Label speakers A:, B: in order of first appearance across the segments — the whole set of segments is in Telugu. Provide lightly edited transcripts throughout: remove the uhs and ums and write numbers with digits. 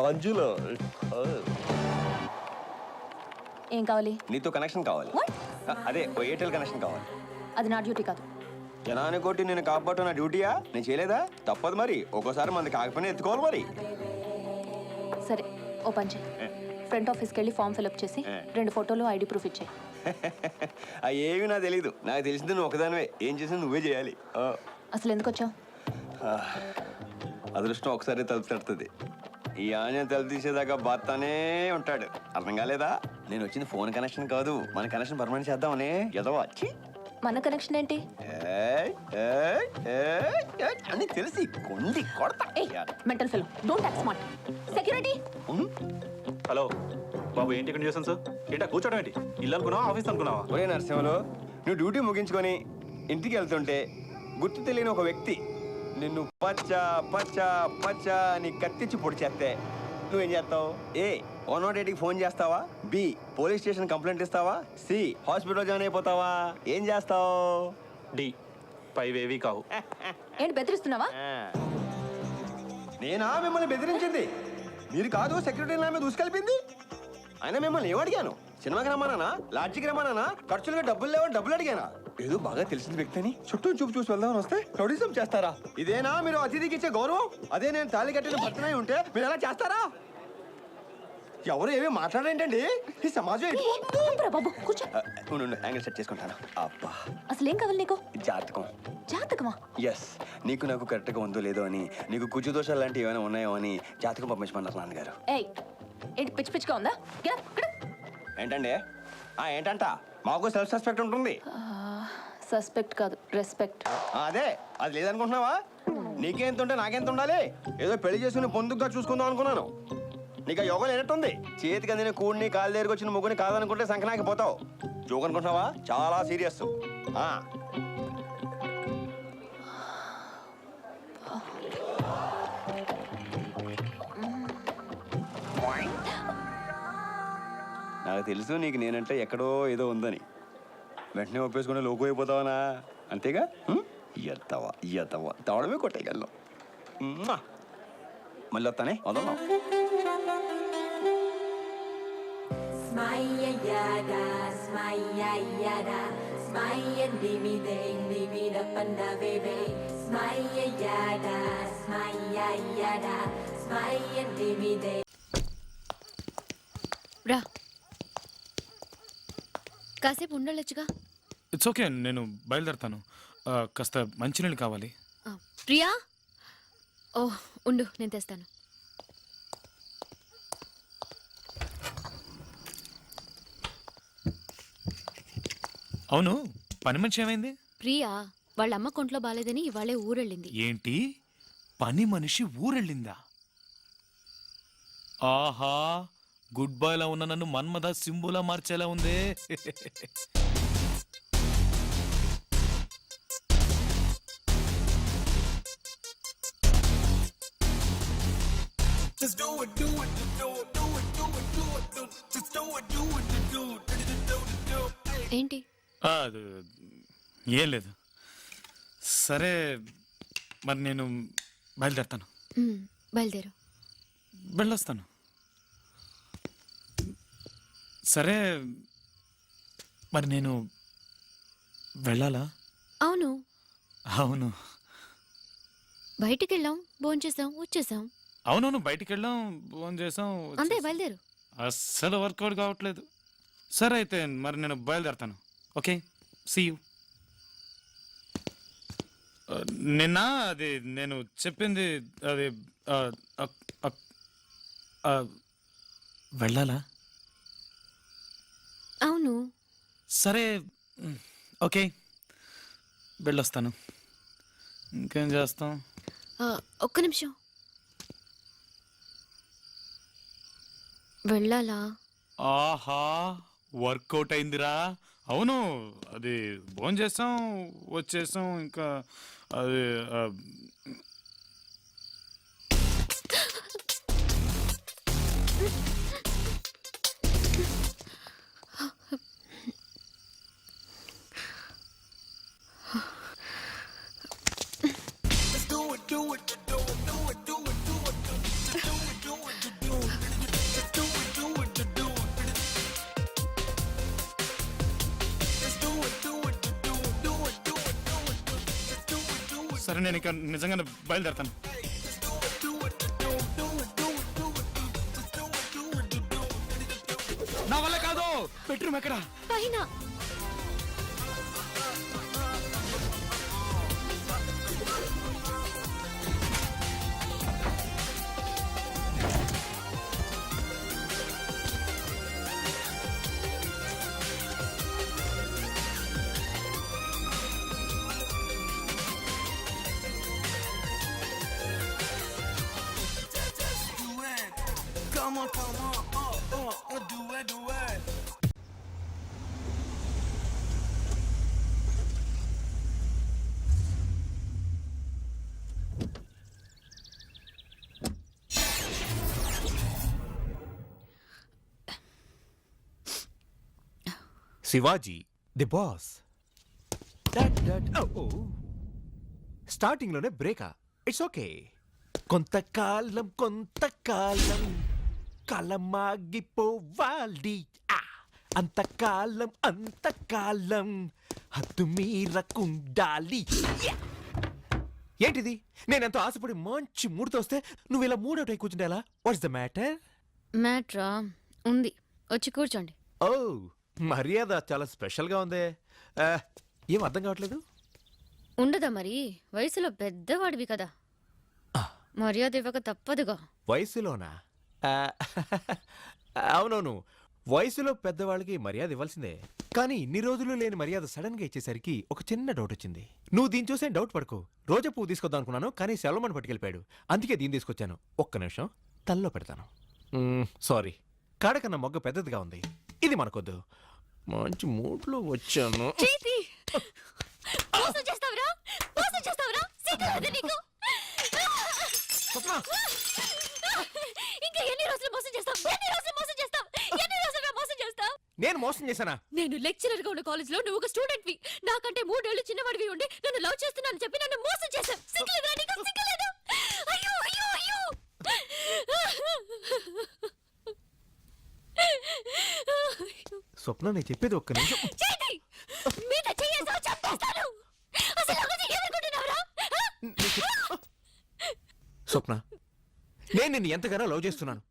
A: అంజులో
B: ఏం కావాలి?
A: నీతో కనెక్షన్ కావాలి. అదే ఓ ఎయిర్టెల్ కనెక్షన్ కావాలి.
B: అది నా డ్యూటీ కాదు.
A: జనాన్ని కొట్టి నేను కాపాడటం నా డ్యూటీయా? నేను చేయలేదా? తప్పదు మరి. ఒక్కోసారి మంది కాకపోయినా ఎత్తుకోవాలి మరి.
B: సరే ఓ పని చేయి, ఫ్రంట్ ఆఫీస్కి వెళ్ళి ఫామ్ ఫిల్అప్ చేసి 2 ఫోటోలు ఐడి ప్రూఫ్ ఇచ్చాయి.
A: ఏమి నాకు తెలీదు. నాకు తెలిసింది నువ్వు ఒకదానివే. ఏం చేసినా నువ్వే చేయాలి.
B: అసలు ఎందుకు వచ్చావు?
A: అదృష్టం ఒకసారి తలుపు తడుతుంది. ఈ ఆంజనేయ తలుపు తీసేదాకా బాత్తానే ఉంటాడు. అర్థం కాలేదా? నేను వచ్చింది ఫోన్ కనెక్షన్ కాదు, మన కనెక్షన్ పర్మనెంట్ చేద్దామని. ఏదో వచ్చి
B: మన కనెక్షన్ ఏంటి?
A: అని తెలిసి కొండి కొడతా.
B: Mental film, don't act smart. Security.
C: Hello బాబు, ఏంటి ఇక్కడ చేసాను సార్? ఏంటా కూర్చోడం ఏంటి? ఇల్లు అనుకున్నావా, ఆఫీస్ అనుకున్నావా?
A: ఒరే నరసింహలో, నువ్వు డ్యూటీ ముగించుకొని ఇంటికి వెళ్తుంటే గుర్తు తెలియని ఒక వ్యక్తి నిన్ను పచ్చ పచ్చ పచ్చ అని కత్తిచ్చి పొడి చేస్తే నువ్వేం చేస్తావు? ఏ 108కి ఫోన్ చేస్తావా? బి పోలీస్ స్టేషన్ కంప్లైంట్ ఇస్తావా? సి హాస్పిటల్ జాయిన్ అయిపోతావా? ఏం చేస్తావు?
C: డి పైవేవి కావు.
B: ఏంటి బెదిరిస్తున్నావా?
A: నేనా మిమ్మల్ని బెదిరించింది? మీరు కాదు సెక్యూరిటీ నా మీద దూసుకెళ్ళింది. అయినా మిమ్మల్ని ఏమడిగాను? సినిమాకి రమ్మన్నానా? లాడ్జికి రమ్మన్నానా? ఖర్చులుగా డబ్బులు లేవని డబ్బులు అడిగానా? ఏదో బాగా తెలిసిన వ్యక్తిని చుట్టూ చూపు చూసి వెళ్దామని వస్తే రౌడీజం చేస్తారా? ఇదేనా మీరు అతిథికి ఇచ్చే గౌరవం? అదే నేను తాళి కట్టిన భర్తనై ఉంటే మీరు ఎలా చేస్తారా? ఎవరు ఏమీ మాట్లాడేంటండి? ఈ సమాజం
B: బాబు కూర్చో.
A: యాంగిల్ సెట్ చేసుకుంటాను. అబ్బా,
B: అసలు ఏం కావాలి నీకు?
A: జాతకం.
B: జాతకమా?
A: ఎస్, నీకు నాకు కరెక్ట్గా ఉందో లేదో అని, నీకు కుజు దోషాలు లాంటివి ఏమైనా ఉన్నాయో అని జాతకం పంపించమన్నారు నాన్నగారు.
B: ఏయ్, ఏంటి పిచ్చి పిచ్చిగా ఉందా?
A: ఏంటండి? ఏంటంట? మాకు సెల్ఫ్ సస్పెక్ట్ ఉంటుంది.
B: సస్పెక్ట్ కాదు, రెస్పెక్ట్.
A: అదే, అది లేదనుకుంటున్నావా? నీకెంత ఉంటే నాకెంత ఉండాలి? ఏదో పెళ్లి చేసుకుని పొందుగా చూసుకుందాం అనుకున్నాను. నీకు ఆ యోగం లేనట్టుంది. చేతికి అందిన కూడిని కాలు దగ్గరికి వచ్చిన ముగ్గుని కాదనుకుంటే సంకనాకి పోతావు. జోక్ అనుకుంటున్నావా? చాలా సీరియస్. నాకు తెలుసు నీకు నేనంటే ఎక్కడో ఏదో ఉందని. వెంటనే ఒప్పేసుకుని లోకు అయిపోతావనా? అంతేగా? ఎత్తవా ఎత్తవా తవడమే కొట్టేయగలను. మళ్ళీ వస్తానే, వదలం.
D: రా, కాసేపు ఉండొచ్చుగా.
E: ఇట్స్ ఓకే, నేను బయలుదేరుతాను. కాస్త మంచినీళ్ళు కావాలి.
D: ప్రియా, ఓ ఉండు, నేను తెస్తాను.
E: అవును, పని మనిషి ఏమైంది?
D: ప్రియా వాళ్ళ అమ్మ కొంట్లో బాలేదని ఇవాళే ఊరెళ్ళింది.
E: ఏంటి, పని మనిషి ఊరెళ్ళిందా? ఆహా, గుడ్ బాయ్ లా ఉన్న నన్ను మన్మథ సింబులా మార్చేలా ఉందే.
D: ఏంటి?
E: ఏం లేదు. సరే, మరి నేను బయలుదేరుతాను.
D: బయలుదేరు.
E: వెళ్ళొస్తాను. సరే, మరి నేను వెళ్ళాలా?
D: అవును
E: అవును.
D: బయటికి వెళ్ళాం, భోంచేసాం, వచ్చేసాం.
E: అవునవును, బయటికి వెళ్ళాం, ఫోన్ చేసాం,
D: అంతే. బయలుదేరు.
E: అస్సలు వర్కౌట్ కావట్లేదు. సరే అయితే మరి నేను బయలుదేరుతాను. Okay, see you. నిన్న అది నేను చెప్పింది అది వెళ్ళాలా?
D: అవును.
E: సరే, ఓకే, వెళ్ళొస్తాను. ఇంకేం చేస్తాం?
D: ఒక్క నిమిషం. వెళ్ళాలా?
E: ఆహా, వర్కౌట్ అయిందిరా. అవును, అది భోజనం చేసాం, వచ్చేసాం. ఇంకా అది సరే నేను ఇక నిజంగానే బయలుదేరతాను. నా వల్ల కాదు. బెడ్రూమ్ ఎక్కడ?
D: పైన.
F: Shivaji the boss. స్టార్టింగ్ లోనే బ్రేకా. It's okay. కొంతకాలం కాలమాగిపోవాలి. అంతకాలం హద్దు మీరకుండాలి. ఏంటిది? నేనెంతో ఆశపడి మంచి మూడుతో వస్తే నువ్వు ఇలా మూడోటై కూర్చుంటేలా? What's the matter?
D: మ్యాట్రా ఉంది, వచ్చి కూర్చోండి.
F: ఓ, మర్యాద చాలా స్పెషల్గా ఉందే. ఏం అర్థం కావట్లేదు.
D: ఉండదా మరి, వయసులో పెద్దవాడివి కదా, మర్యాద ఇవ్వక తప్పదుగా.
F: వయసులోనా? అవునవును, వయసులో పెద్దవాళ్ళకి మర్యాద ఇవ్వాల్సిందే. కానీ ఇన్ని రోజులు లేని మర్యాద సడన్ గా ఇచ్చేసరికి ఒక చిన్న డౌట్ వచ్చింది. నువ్వు దీని చూసే డౌట్ పడుకో. రోజా పువ్వు తీసుకొద్దాం అనుకున్నాను, కానీ సెలవుమని పట్టుకెళ్ళిపోయాడు. అందుకే దీన్ని తీసుకొచ్చాను. ఒక్క నిమిషం తల్లో పెడతాను. సారీ, కాడకన్నా మొగ్గ పెద్దదిగా ఉంది. ఇది మనకొద్దు. మంచి మూడ్లో వచ్చాను.
D: ఇంకా ఎన్ని రోజులు మోసం చేస్తావు?
F: నేను మోసం చేశానా?
D: నేను లెక్చరర్ గా ఉన్న కాలేజ్ లో నువ్వు ఒక స్టూడెంట్ వి, నాకంటే 3 ఏళ్లు చిన్నవాడివి ఉండి నన్ను లవ్ చేస్తున్నాను చెప్పి నన్ను మోసం చేశావు. సిగ్గులేదా నీకు? సిగ్గులేదు? అయ్యో అయ్యో అయ్యో.
F: స్వప్న, నేను చెప్పేది ఒక్క నిమిషం.
D: చేతి మీద చేయేసావు, చంపేస్తాను. అసలు నాకు ఏమనుకుంటున్నావురా?
F: స్వప్న, నేను నిన్ను ఎంతగానో లవ్ చేస్తున్నాను.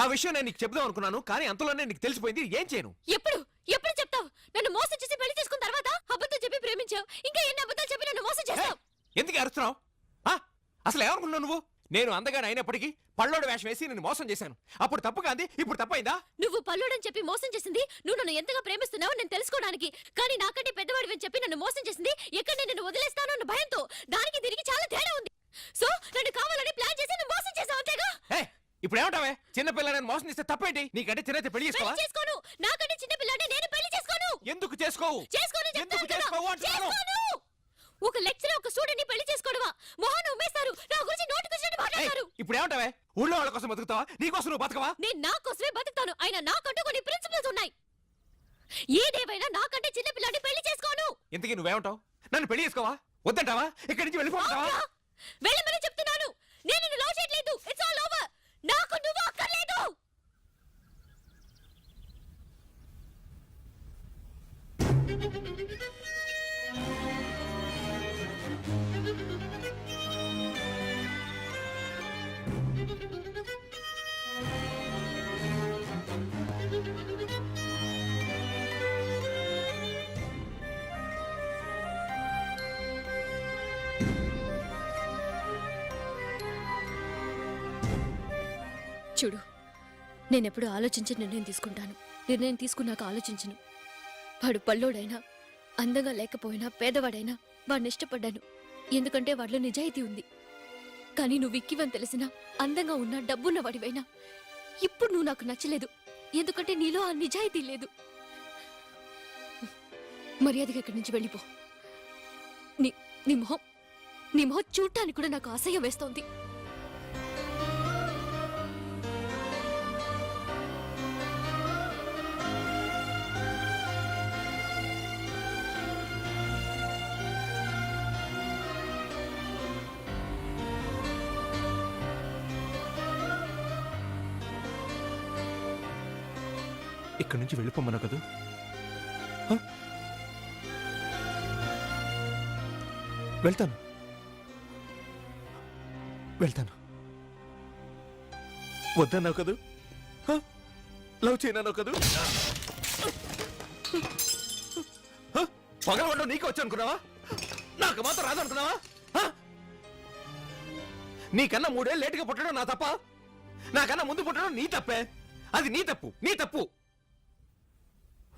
F: ఆ విషయం నేను నీకు చెప్దాం అనుకున్నాను, కానీ అంతలోనే నీకు తెలిసిపోయింది. ఏం చేయను?
D: ఎప్పుడు ఎప్పుడు చెప్తావు? నన్ను మోసం చేసి పెళ్లి చేసుకున్న తర్వాత అబద్ధం చెప్పి ప్రేమించావు. ఇంకా ఎన్ని అబద్ధాలు చెప్పి నన్ను మోసం చేస్తావు?
F: ఎందుకు అరుస్తున్నావు? అసలు ఏమనుకున్నావు నువ్వు? నేను అందగానే అయినప్పటికీ పళ్ళోడు వేషం వేసి నిన్ను మోసం చేశాను. అప్పుడు తప్పు కాంది, ఇప్పుడు తప్పైందా?
D: నువ్వు పల్లుడని చెప్పి మోసం చేసింది నువ్వు నన్ను ఎంతగా ప్రేమిస్తున్నావో నేను తెలుసుకోవడానికి. కానీ నాకంటే పెద్దవాడివని చెప్పి నన్ను మోసం చేసింది ఎక్కడ నేను వదిలేస్తానో అన్న భయంతో. దానికి దీనికి చాలా తేడా ఉంది. సో నన్ను కావాలని ప్లాన్ చేసి నన్ను మోసం చేసావు, అంతేగా?
F: ఇప్పుడు ఏమంటావే? చిన్నపిల్ల నేను మోసం చేస్తే తప్పేంటి? నీకంటే చిన్నైతే పెళ్లి చేసుకోవా?
D: చేసుకోను. నాకంటే చిన్న పిల్లాడిని నేను పెళ్లి చేసుకోను.
F: ఎందుకు చేసుకోవు?
D: చేసుకోను
F: ఎందుకు
D: చెప్తాను కదా.
F: చేసుకోవు అంటున్నాను.
D: చేసుకోను. ఒక లెక్చరర్ ఒక స్టూడెంట్ ని పెళ్లి చేసుకోవడమా? మొహాన్ని ఉమ్మేస్తారు. నా గురించి నోటికొచ్చినట్టు మాట్లాడతారు.
F: ఇప్పుడు ఏమంటావే? ఊళ్ళో వాళ్ళ కోసం బతుకుతావా? నీ కోసం నువ్వు బతకవా?
D: నేను నా కోసమే బతుకుతాను. అయినా నాకంటూ కొన్ని ప్రిన్సిపల్స్ ఉన్నాయి. ఏదేమైనా నాకంటే చిన్న పిల్లాడిని పెళ్లి చేసుకోను.
F: ఇంతకీ నువ్వేమంటావు? నన్ను పెళ్లి చేసుకోవా? వద్దంటావా? ఇక్కడి నుంచి వెళ్ళిపోతావా?
D: వెళ్ళమని చెప్తున్నాను. నేను నిన్ను లవ్ చేయట్లేదు. It's all over. నాకు నువ్వు అక్కర్లేదు. చూడు, నేనెప్పుడు ఆలోచించి నిర్ణయం తీసుకుంటాను. నిర్ణయం తీసుకున్నాక ఆలోచించను. వాడు పల్లోడైనా, అందంగా లేకపోయినా, పేదవాడైనా వాడిని ఇష్టపడ్డాను. ఎందుకంటే వాడిలో నిజాయితీ ఉంది. కానీ నువ్వు విక్కివని తెలిసినా, అందంగా ఉన్నా, డబ్బున్న వాడివైనా ఇప్పుడు నువ్వు నాకు నచ్చలేదు. ఎందుకంటే నీలో ఆ నిజాయితీ లేదు. మర్యాదగా ఇక్కడి నుంచి వెళ్ళిపో. నీ మొహం చూడటానికి కూడా నాకు అసహ్యం వేస్తోంది.
F: ఇక్కడి నుంచి వెళ్ళిపోమన్నా కదా? వెళ్తాను. వెళ్తాను. వద్దన్నావు కదూ, లవ్ చేయనన్నావు కదూ. పగలవడం నీకు వచ్చి అనుకున్నావా? నాకు మాత్రం రాదు అనుకున్నావా? నీకన్నా 3 ఏళ్ళు లేటుగా పుట్టడం నా తప్ప? నాకన్నా ముందు పుట్టడం నీ తప్పే. అది నీ తప్పు, నీ తప్పు.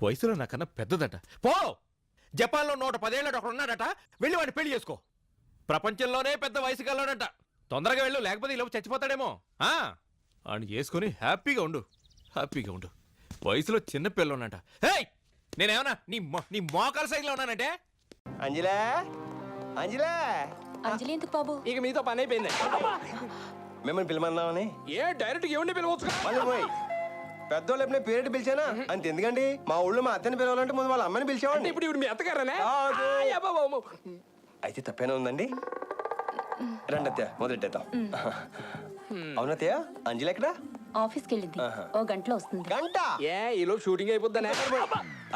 F: వయసులో నాకన్నా పెద్దదట. పో, జపాన్లో 110 ఏళ్ళ ఒకడు ఉన్నాడట, వెళ్ళి వాడిని పెళ్లి చేసుకో. ప్రపంచంలోనే పెద్ద వయసు గలవాడట. తొందరగా వెళ్ళు, లేకపోతే ఈ లోపు చచ్చిపోతాడేమో. ఆయన చేసుకుని హ్యాపీగా ఉండు, హ్యాపీగా ఉండు. వయసులో చిన్న పిల్ల ఉన్నట. హేయ్, నేనేమన్నా నీ మోకాల సైజులో ఉన్నానంటే?
A: అంజలా, అంజలా,
B: అంజలి ఎందుకు బాబు?
G: ఇక మీతో పని అయిపోయింది.
A: మిమ్మల్ని పిలమన్నామని.
G: ఏ డైరెక్ట్ ఏమండి పిలవచ్చు?
A: మళ్ళీ పోయి పెద్దోళ్ళు ఎప్పుడైనా పేరెంట్ పిలిచానా? అంత ఎందుకండి, మా ఊళ్ళో మా అత్తని పిలవాలంటే ముందు వాళ్ళ అమ్మని పిలిచేవాడిని.
G: ఇప్పుడు ఇప్పుడు మీ అత్తగారనే?
A: అయితే తప్పేనా ఉందండి? రండి అత్తయ్య, మొదలెట్టేద్దాం. అవునత్తయ్య, అంజలి ఎక్కడా?
B: ఆఫీస్కి వెళ్ళింది, ఓ గంటలో వస్తుంది.
A: గంట?
G: ఏ ఈలో షూటింగ్ అయిపోద్దనే?
A: అత్తయ్య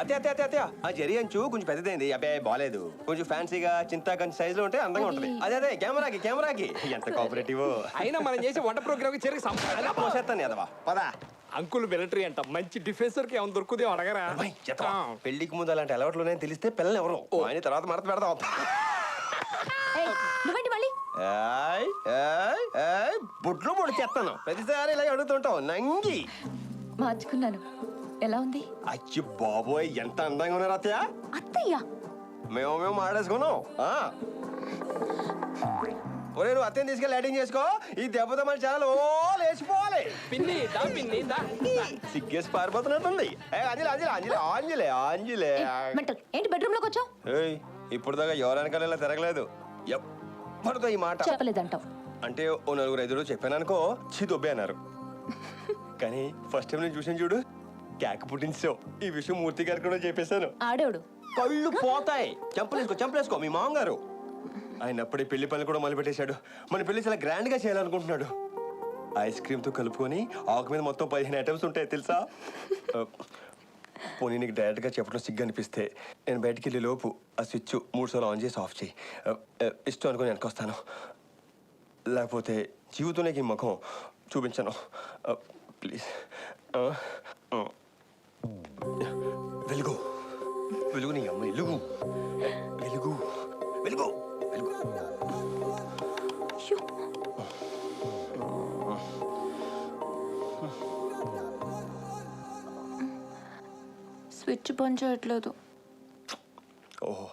A: అత్తయ్య అత్తయ్య అత్తయ్య, ఆ జరి అంచు కొంచెం పెద్దదైంది. అబ్బాయి బాలేదు, కొంచెం ఫ్యాన్సీగా చింతాకంచి సైజ్ లో ఉంటే అందంగా ఉంటది. అదే అదే కెమెరాకి కెమెరాకి. ఎంత కోఆపరేటివ్.
G: అయినా మనం చేసే వంట ప్రోగ్రామ్ కి చేరికి
A: పోసేస్తాను ఎదవా, పదా.
G: అంకుల్ మిలిటరీ అంట, మంచి డిఫెన్సర్ కి ఏమైనా దొరుకుదే అడగరా?
A: పెళ్లికి ముందు అలాంటి అలవాట్లు ఉన్నాయని తెలిస్తే పిల్లలు ఎవరు ఆయన తర్వాత మడత పెడదాం.
B: ఏయ్, నువ్వేంటి మళ్ళీ?
A: బుడ్లు పొడి చేస్తాను ప్రతిసారి ఇలా అడుగుతుంటావు నంగి.
B: మార్చుకున్నాను. ఎలా ఉంది?
A: అచ్చి బాబోయ్, ఎంత అందంగా ఉన్నారు అత్తయ్య.
B: అత్తయ్య
A: మేము ఆడేసుకున్నాం. ఒరే, నువ్వు అత్తయ్యని తీసుకెళ్ళి యాడింగ్ చేసుకో. ఈ దెబ్బతో మన ఛానల్ ఓ లేచిపోవాలి.
G: పిన్ని దా, పిన్ని దా.
A: సిగ్గేసి పారిపోతున్నట్టుంది. అంజలి అంజలి అంజలి అంజలి అంజలి.
B: మెంటల్ ఏంటి బెడ్రూమ్ లోకి వచ్చావు?
A: ఏయ్, ఇప్పుడు దాకా ఎవరనకాల ఇలా తిరగలేదు. ఎప్పటితో ఈ మాట
B: చెప్పలేదంటావు.
A: అంటే ఓ 4-5 చెప్పాను అనుకో, దొబ్బే అన్నారు. కానీ ఫస్ట్ టైం నేను చూసాను చూడు, కేక పుట్టించావు. ఈ విషయం మూర్తి గారికి కూడా చెప్పేశాను.
B: ఆడేవుడు
A: కళ్ళు పోతాయి. చంపలేసుకో మీ మామగారు. ఆయన అప్పుడే పెళ్లి పనులు కూడా మొదలుపెట్టేశాడు. మన పెళ్లి చాలా గ్రాండ్ గా చేయాలనుకుంటున్నాడు. ఐస్ క్రీమ్ తో కలుపుకొని ఆకు మీద మొత్తం 15 ఐటమ్స్ ఉంటాయి తెలుసా. పోనీ నీకు డైరెక్ట్ గా చెప్పడం సిగ్గు అనిపిస్తే నేను బయటికి వెళ్ళే లోపు ఆ స్విచ్ 3 సార్లు ఆన్ చేసి ఆఫ్ చేయి. ఇష్టం అనుకుని వెనకొస్తాను. లేకపోతే జీవితంలోకి ముఖం చూపించను. ప్లీజ్. వెలుగు వెలుగు, నీ అమ్మ వెలుగు వెలుగు వెలుగు వెలుగు.
B: స్విచ్ పని చేయట్లేదు.
A: ఓహో.